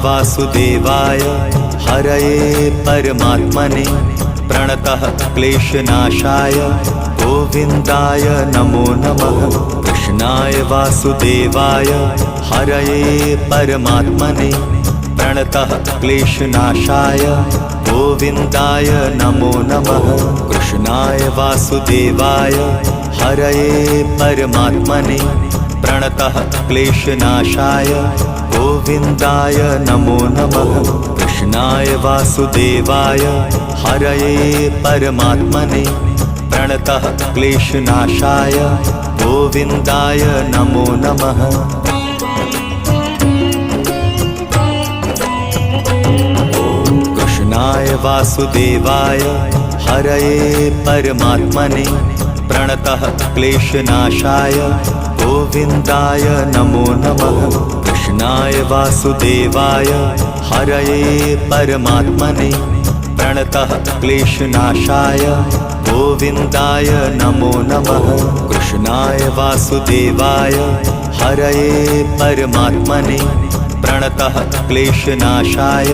वासुदेवाय हरये परमात्मने प्रणतः क्लेशनाशाय गोविन्दाय नमो नमः। कृष्णाय वासुदेवाय हरये परमात्मने प्रणतः क्लेशनाशाय गोविन्दाय नमो नमः। कृष्णाय वासुदेवाय हरये परमात्मने प्रणतः क्लेशनाशाय गोविन्दाय नमो नमः। कृष्णाय वासुदेवाय हरये परमात्मने प्रणतः क्लेशनाशाय गोविन्दाय नमो नमः। कृष्णाय वासुदेवाय हरये परमात्मने प्रणतः क्लेशनाशाय गोविन्दाय नमो नमः। कृष्णाय वासुदेवाय हरये परमात्मने प्रणतः क्लेशनाशाय गोविन्दाय नमो नमः। कृष्णाय वासुदेवाय हरये परमात्मने प्रणतः क्लेशनाशाय